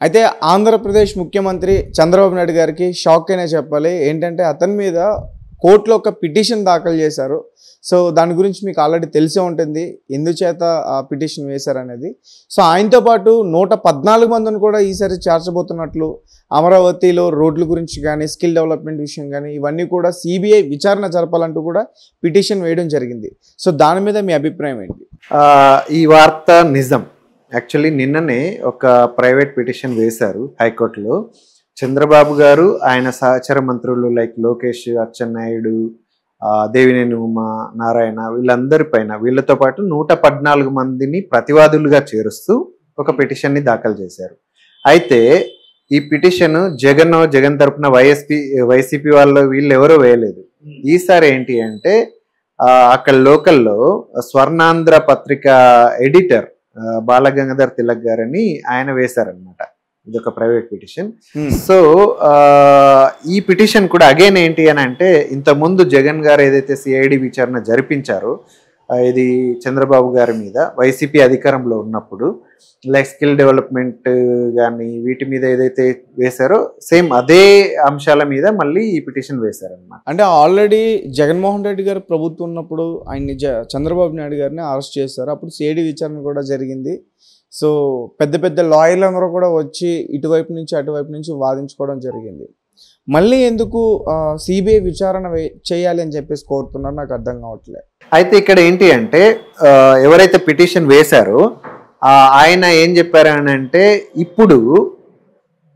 అయితే ఆంధ్రప్రదేశ్ ముఖ్యమంత్రి చంద్రబాబు నాయుడు గారికి షాక్ అయినా చెప్పాలి. ఏంటంటే అతని మీద కోర్టులో ఒక పిటిషన్ దాఖలు చేశారు. సో దాని గురించి మీకు ఆల్రెడీ తెలిసే ఉంటుంది, ఎందుచేత ఆ పిటిషన్ వేశారనేది. సో ఆయనతో పాటు 114 మందిని కూడా ఈసారి చేర్చబోతున్నట్లు, అమరావతిలో రోడ్ల గురించి కానీ, స్కిల్ డెవలప్మెంట్ విషయం కానీ, ఇవన్నీ కూడా సిబిఐ విచారణ జరపాలంటూ కూడా పిటిషన్ వేయడం జరిగింది. సో దాని మీద మీ అభిప్రాయం ఏంటి? ఈ వార్త నిజం. యాక్చువల్లీ నిన్ననే ఒక ప్రైవేట్ పిటిషన్ వేశారు హైకోర్టులో. చంద్రబాబు గారు, ఆయన సహచర మంత్రులు లైక్ లోకేష్, అచ్చెన్నాయుడు, దేవినేని ఉమా, నారాయణ, వీళ్ళందరిపైన, వీళ్ళతో పాటు 114 మందిని ప్రతివాదులుగా చేరుస్తూ ఒక పిటిషన్ని దాఖలు చేశారు. అయితే ఈ పిటిషన్ జగన్ తరపున వైసీపీ వాళ్ళు వీళ్ళు ఎవరో వేయలేదు. ఈసారి ఏంటి అంటే అక్కడ లోకల్లో స్వర్ణాంధ్ర పత్రిక ఎడిటర్ బాలగంగాధర్ తిలక్ గారని ఆయన వేశారనమాట. ఇది ఒక ప్రైవేట్ పిటిషన్. సో ఈ పిటిషన్ కూడా అగైన్ ఏంటి అని అంటే, ఇంతకుముందు జగన్ గారు ఏదైతే సిఐడి విచారణ జరిపించారో ఇది చంద్రబాబు గారి మీద వైసీపీ అధికారంలో ఉన్నప్పుడు, లైక్ స్కిల్ డెవలప్మెంట్ కానీ వీటి మీద ఏదైతే వేశారో సేమ్ అదే అంశాల మీద మళ్ళీ ఈ పిటిషన్ వేశారనమాట. అంటే ఆల్రెడీ జగన్మోహన్ రెడ్డి గారు ప్రభుత్వం ఉన్నప్పుడు ఆయన్ని చంద్రబాబు నాయుడు గారిని అరెస్ట్ చేశారు. అప్పుడు సిఐడి విచారణ కూడా జరిగింది. సో పెద్ద పెద్ద లాయర్లు అందరూ కూడా వచ్చి ఇటువైపు నుంచి అటువైపు నుంచి వాదించుకోవడం జరిగింది. మళ్ళీ ఎందుకు సిబిఐ విచారణ చేయాలి అని చెప్పేసి కోరుతున్నారు, నాకు అర్థం కావట్లేదు. అయితే ఇక్కడ ఏంటి అంటే ఎవరైతే పిటిషన్ వేశారో ఆయన ఏం చెప్పారు అని అంటే, ఇప్పుడు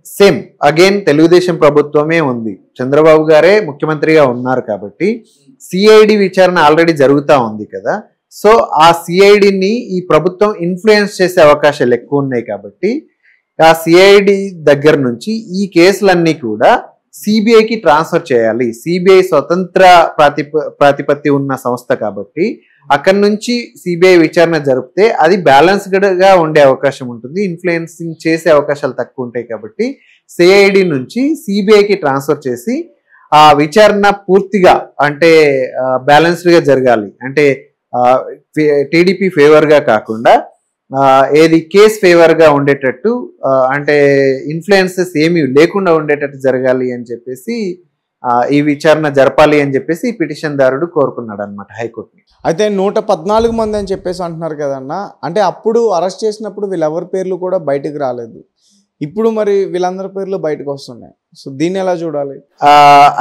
సేమ్ అగైన్ తెలుగుదేశం ప్రభుత్వమే ఉంది, చంద్రబాబు గారే ముఖ్యమంత్రిగా ఉన్నారు కాబట్టి సిఐడి విచారణ ఆల్రెడీ జరుగుతూ ఉంది కదా. సో ఆ సిఐడిని ఈ ప్రభుత్వం ఇన్ఫ్లుయెన్స్ చేసే అవకాశాలు ఎక్కువ ఉన్నాయి కాబట్టి ఆ సిఐడి దగ్గర నుంచి ఈ కేసులన్నీ కూడా సిబిఐకి ట్రాన్స్ఫర్ చేయాలి. సిబిఐ స్వతంత్ర ప్రాతిపత్తి ఉన్న సంస్థ కాబట్టి అక్కడి నుంచి సిబిఐ విచారణ జరిపితే అది బ్యాలెన్స్డ్గా ఉండే అవకాశం ఉంటుంది, ఇన్ఫ్లుయెన్సింగ్ చేసే అవకాశాలు తక్కువ ఉంటాయి. కాబట్టి సిఐడి నుంచి సిబిఐకి ట్రాన్స్ఫర్ చేసి ఆ విచారణ పూర్తిగా అంటే బ్యాలెన్స్డ్గా జరగాలి. అంటే టీడీపీ ఫేవర్గా కాకుండా ఏది కేస్ ఫేవర్గా ఉండేటట్టు, అంటే ఇన్ఫ్లుయెన్సెస్ ఏమీ లేకుండా ఉండేటట్టు జరగాలి అని చెప్పేసి ఈ విచారణ జరపాలి అని చెప్పేసి పిటిషన్ దారుడు కోరుకున్నాడు అనమాట హైకోర్టుని. అయితే 114 మంది అని చెప్పేసి అంటున్నారు కదన్న, అంటే అప్పుడు అరెస్ట్ చేసినప్పుడు వీళ్ళెవరి పేర్లు కూడా బయటకు రాలేదు, ఇప్పుడు మరి వీళ్ళందరి పేర్లు బయటకు వస్తున్నాయి. సో దీన్ని ఎలా చూడాలి?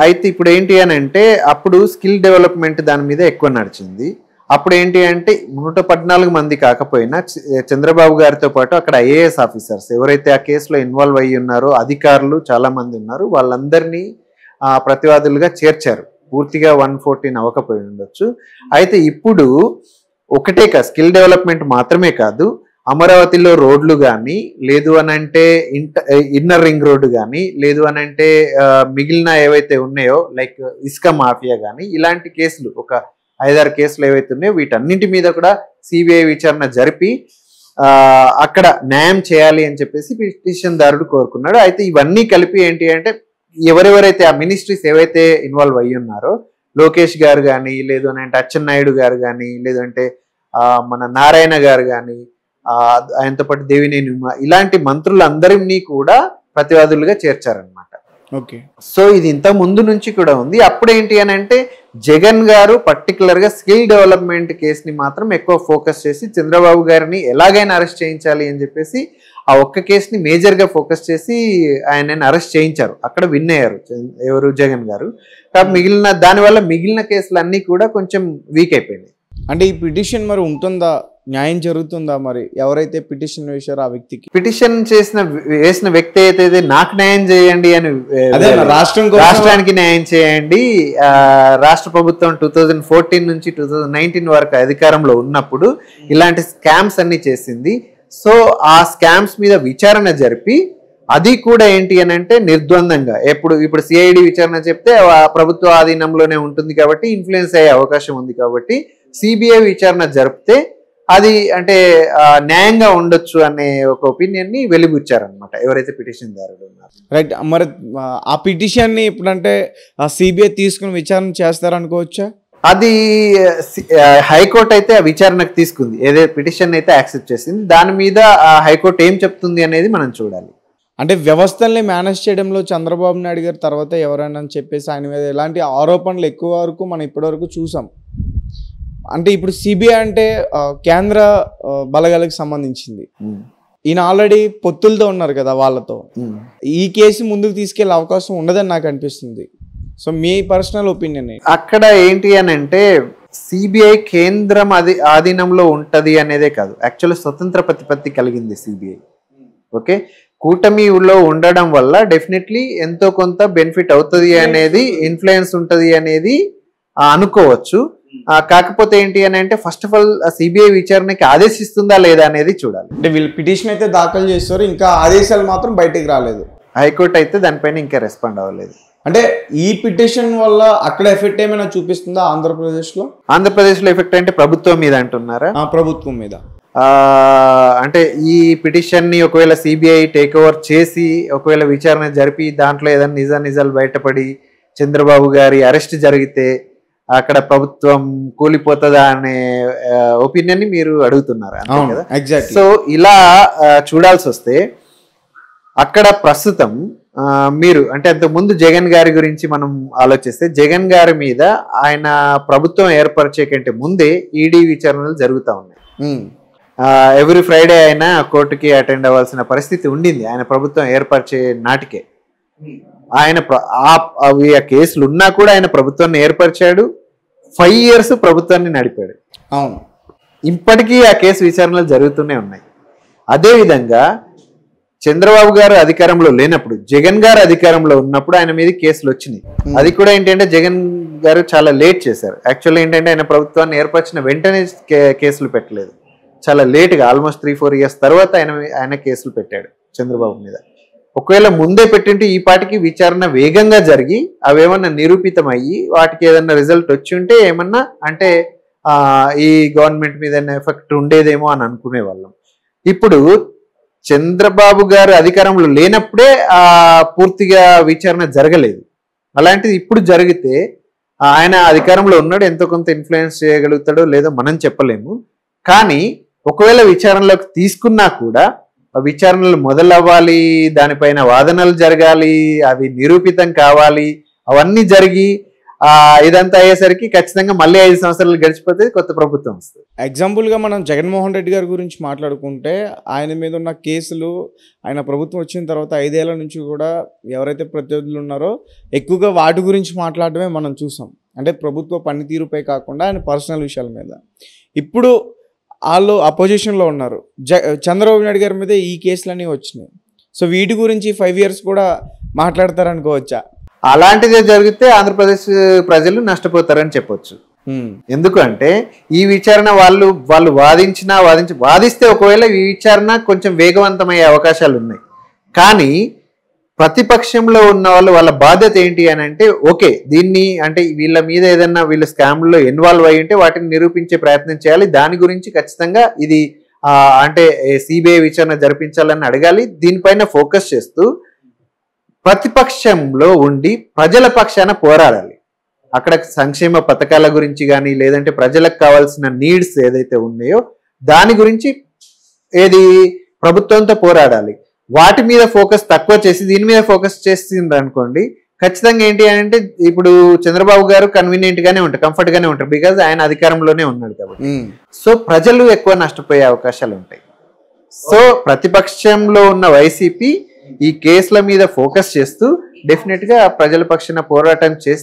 అయితే ఇప్పుడు ఏంటి అని అంటే, అప్పుడు స్కిల్ డెవలప్మెంట్ దాని మీద ఎక్కువ నడిచింది. అప్పుడు ఏంటి అంటే 114 మంది కాకపోయినా చంద్రబాబు గారితో పాటు అక్కడ ఐఏఎస్ ఆఫీసర్స్ ఎవరైతే ఆ కేసులో ఇన్వాల్వ్ అయ్యి ఉన్నారో అధికారులు చాలా మంది ఉన్నారు, వాళ్ళందరినీ ప్రతివాదులుగా చేర్చారు. పూర్తిగా 114 అవ్వకపోయి ఉండొచ్చు. అయితే ఇప్పుడు ఒకటే కాదు, స్కిల్ డెవలప్మెంట్ మాత్రమే కాదు, అమరావతిలో రోడ్లు కానీ, లేదు అని అంటే ఇన్నర్ రింగ్ రోడ్డు కానీ, లేదు అని అంటే మిగిలిన ఏవైతే ఉన్నాయో లైక్ ఇసుక మాఫియా కానీ, ఇలాంటి కేసులు ఒక 5-6 కేసులు ఏవైతే ఉన్నాయో వీటన్నింటి మీద కూడా సిబిఐ విచారణ జరిపి అక్కడ న్యాయం చేయాలి అని చెప్పేసి పిటిషన్ దారుడు కోరుకున్నాడు. అయితే ఇవన్నీ కలిపి ఏంటి అంటే, ఎవరెవరైతే ఆ మినిస్ట్రీస్ ఏవైతే ఇన్వాల్వ్ అయ్యి ఉన్నారో, లోకేష్ గారు కానీ, లేదు అని అంటే అచ్చెన్నాయుడు గారు కానీ, లేదంటే మన నారాయణ గారు కానీ, ఆయనతో పాటు దేవినేని ఉమా, ఇలాంటి మంత్రులందరినీ కూడా ప్రతివాదులుగా చేర్చారనమాట. ఓకే. సో ఇది ఇంత ముందు నుంచి కూడా ఉంది. అప్పుడు ఏంటి అని అంటే జగన్ గారు పర్టికులర్గా స్కిల్ డెవలప్మెంట్ కేసుని మాత్రం ఎక్కువ ఫోకస్ చేసి చంద్రబాబు గారిని ఎలాగైనా అరెస్ట్ చేయించాలి అని చెప్పేసి ఆ ఒక్క కేసుని మేజర్గా ఫోకస్ చేసి ఆయనని అరెస్ట్ చేయించారు. అక్కడ విన్ అయ్యారు ఎవరు, జగన్ గారు. కాబట్టి దానివల్ల మిగిలిన కేసులన్నీ కూడా కొంచెం వీక్ అయిపోయినాయి. అంటే ఈ పిటిషన్ మరి ఉంటుందా, న్యాయం జరుగుతుందా? మరి ఎవరైతే పిటిషన్ వేశారో ఆ వ్యక్తికి, పిటిషన్ వేసిన వ్యక్తి అయితే నాకు న్యాయం చేయండి అని, రాష్ట్రానికి న్యాయం చేయండి, రాష్ట్ర ప్రభుత్వం 2014 నుంచి 2019 వరకు అధికారంలో ఉన్నప్పుడు ఇలాంటి స్కామ్స్ అన్ని చేసింది. సో ఆ స్కామ్స్ మీద విచారణ జరిపి అది కూడా ఏంటి అని అంటే నిర్ద్వందంగా, ఇప్పుడు సిఐడి విచారణ చెప్తే ప్రభుత్వ ఆధీనంలోనే ఉంటుంది కాబట్టి ఇన్ఫ్లుయెన్స్ అయ్యే అవకాశం ఉంది కాబట్టి సిబిఐ విచారణ జరిపితే అది అంటే న్యాయంగా ఉండొచ్చు అనే ఒక ఒపీనియన్ ని వెలిబుచ్చారనమాట ఎవరైతే పిటిషన్ దారుడు ఉన్నారు. రైట్. మరి ఆ పిటిషన్ ని ఇప్పుడంటే సిబిఐ తీసుకుని విచారణ చేస్తారనుకోవచ్చా? అది హైకోర్టు అయితే ఆ విచారణకు తీసుకుంది, ఏదైతే పిటిషన్ అయితే యాక్సెప్ట్ చేసింది. దాని మీద హైకోర్టు ఏం చెప్తుంది అనేది మనం చూడాలి. అంటే వ్యవస్థల్ని మేనేజ్ చేయడంలో చంద్రబాబు నాయుడు గారి తర్వాత ఎవరైనా అని చెప్పేసి ఆయన మీద ఎలాంటి ఆరోపణలు ఎక్కువ వరకు మనం ఇప్పటివరకు చూసాం. అంటే ఇప్పుడు సిబిఐ అంటే కేంద్ర బలగాలకు సంబంధించింది. ఈయన ఆల్రెడీ పొత్తులతో ఉన్నారు కదా వాళ్ళతో. ఈ కేసు ముందుకు తీసుకెళ్లే అవకాశం ఉండదని నాకు అనిపిస్తుంది. సో మీ పర్సనల్ ఒపీనియన్ అక్కడ ఏంటి అని అంటే సిబిఐ కేంద్రం ఆధీనంలో ఉంటది అనేదే కాదు, యాక్చువల్లీ స్వతంత్ర ప్రతిపత్తి కలిగింది సిబిఐ. ఓకే, కూటమిలో ఉండడం వల్ల డెఫినెట్లీ ఎంతో కొంత బెనిఫిట్ అవుతుంది అనేది, ఇన్ఫ్లుయెన్స్ ఉంటుంది అనేది అనుకోవచ్చు. కాకపోతే ఏంటి అని అంటే ఫస్ట్ ఆఫ్ ఆల్ సిబిఐ విచారణకి ఆదేశిస్తుందా లేదా అనేది చూడాలి. అంటే వీళ్ళు పిటిషన్ అయితే దాఖలు చేస్తారు, ఇంకా ఆదేశాలు మాత్రం బయటికి రాలేదు. హైకోర్టు అయితే దానిపైన ఇంకా రెస్పాండ్ అవ్వలేదు. అంటే ఈ పిటిషన్ వల్ల అక్కడ ఎఫెక్ట్ ఏమైనా చూపిస్తుందా ఆంధ్రప్రదేశ్లో? ఆంధ్రప్రదేశ్లో ఎఫెక్ట్ అంటే ప్రభుత్వం మీద అంటున్నారా? ప్రభుత్వం మీద. అంటే ఈ పిటిషన్ ని ఒకవేళ సిబిఐ టేక్ ఓవర్ చేసి ఒకవేళ విచారణ జరిపి దాంట్లో ఏదైనా నిజాలు బయటపడి చంద్రబాబు గారి అరెస్ట్ జరిగితే అక్కడ ప్రభుత్వం కూలిపోతుందా అనే ఒపీనియన్ ని మీరు అడుగుతున్నారా? సో ఇలా చూడాల్సి వస్తే అక్కడ ప్రస్తుతం మీరు అంటే అంతకు ముందు జగన్ గారి గురించి మనం ఆలోచిస్తే జగన్ గారి మీద ఆయన ప్రభుత్వం ఏర్పరిచే కంటే ముందే ఈడీ విచారణలు జరుగుతూ ఉన్నాయి. ఎవ్రీ ఫ్రైడే ఆయన కోర్టుకి అటెండ్ అవ్వాల్సిన పరిస్థితి ఉండింది ఆయన ప్రభుత్వం ఏర్పరిచే నాటికే. ఆయన ఆ కేసులు ఉన్నా కూడా ఆయన ప్రభుత్వాన్ని ఏర్పరిచాడు, 5 years ప్రభుత్వాన్ని నడిపాడు. అవును, ఇప్పటికీ ఆ కేసు విచారణలు జరుగుతూనే ఉన్నాయి. అదేవిధంగా చంద్రబాబు గారు అధికారంలో లేనప్పుడు జగన్ గారు అధికారంలో ఉన్నప్పుడు ఆయన మీద కేసులు వచ్చినాయి. అది కూడా ఏంటంటే జగన్ గారు చాలా లేట్ చేశారు. యాక్చువల్లీ ఏంటంటే ఆయన ప్రభుత్వాన్ని ఏర్పరిచిన వెంటనే కేసులు పెట్టలేదు, చాలా లేట్గా ఆల్మోస్ట్ 3-4 years తర్వాత ఆయన కేసులు పెట్టాడు చంద్రబాబు మీద. ఒకవేళ ముందే పెట్టింటే ఈ పాటికి విచారణ వేగంగా జరిగి అవేమన్నా నిరూపితం అయ్యి వాటికి ఏదన్నా రిజల్ట్ వచ్చి ఉంటే ఏమన్నా అంటే ఈ గవర్నమెంట్ మీద ఎఫెక్ట్ ఉండేదేమో అని అనుకునే వాళ్ళం. ఇప్పుడు చంద్రబాబు గారు అధికారంలో లేనప్పుడే పూర్తిగా విచారణ జరగలేదు. అలాంటిది ఇప్పుడు జరిగితే ఆయన అధికారంలో ఉన్నాడు, ఎంతో కొంత ఇన్ఫ్లుయెన్స్ చేయగలుగుతాడో లేదో మనం చెప్పలేము. కానీ ఒకవేళ విచారణలోకి తీసుకున్నా కూడా విచారణలు మొదలవ్వాలి, దానిపైన వాదనలు జరగాలి, అవి నిరూపితం కావాలి, అవన్నీ జరిగి ఇదంతా అయ్యేసరికి ఖచ్చితంగా మళ్ళీ 5 సంవత్సరాలు గడిచిపోతే కొత్త ప్రభుత్వం వస్తుంది. ఎగ్జాంపుల్గా మనం జగన్మోహన్ రెడ్డి గారి గురించి మాట్లాడుకుంటే ఆయన మీద ఉన్న కేసులు ఆయన ప్రభుత్వం వచ్చిన తర్వాత 5 ఏళ్ల నుంచి కూడా ఎవరైతే ప్రత్యర్థులు ఉన్నారో ఎక్కువగా వాటి గురించి మాట్లాడటమే మనం చూసాం. అంటే ప్రభుత్వ పనితీరుపై కాకుండా ఆయన పర్సనల్ విషయాల మీద. ఇప్పుడు వాళ్ళు అపోజిషన్లో ఉన్నారు, చంద్రబాబు నాయుడు గారి మీద ఈ కేసులన్నీ వచ్చినాయి. సో వీటి గురించి 5 years కూడా మాట్లాడతారనుకోవచ్చా? అలాంటిదే జరిగితే ఆంధ్రప్రదేశ్ ప్రజలు నష్టపోతారని చెప్పొచ్చు. ఎందుకంటే ఈ విచారణ వాళ్ళు వాదిస్తే ఒకవేళ ఈ విచారణ కొంచెం వేగవంతమయ్యే అవకాశాలు ఉన్నాయి. కానీ ప్రతిపక్షంలో ఉన్న వాళ్ళ బాధ్యత ఏంటి అని అంటే ఓకే దీన్ని అంటే వీళ్ళ మీద ఏదన్నా వీళ్ళ స్కామ్లో ఇన్వాల్వ్ అయ్యి ఉంటే వాటిని నిరూపించే ప్రయత్నం చేయాలి. దాని గురించి ఖచ్చితంగా ఇది అంటే సిబిఐ విచారణ జరిపించాలని అడగాలి. దీనిపైన ఫోకస్ చేస్తూ ప్రతిపక్షంలో ఉండి ప్రజల పక్షాన పోరాడాలి. అక్కడ సంక్షేమ పథకాల గురించి కానీ లేదంటే ప్రజలకు కావాల్సిన నీడ్స్ ఏదైతే ఉన్నాయో దాని గురించి ప్రభుత్వంతో పోరాడాలి. వాటి మీద ఫోకస్ తక్కువ చేసి దీని మీద ఫోకస్ చేసిండ్రు అనుకోండి, ఖచ్చితంగా ఏంటి అంటే ఇప్పుడు చంద్రబాబు గారు కన్వీనియంట్ గానే ఉంటారు, కంఫర్ట్ గానే ఉంటారు, బికాజ్ ఆయన అధికారంలోనే ఉన్నాడు కాబట్టి. సో ప్రజలు ఎక్కువ నష్టపోయే అవకాశాలు ఉంటాయి. సో ప్రతిపక్షంలో ఉన్న వైసీపీ ఈ కేసుల మీద ఫోకస్ చేస్తూ డెఫినెట్ గా ప్రజల పక్షాన పోరాటం చేస్తే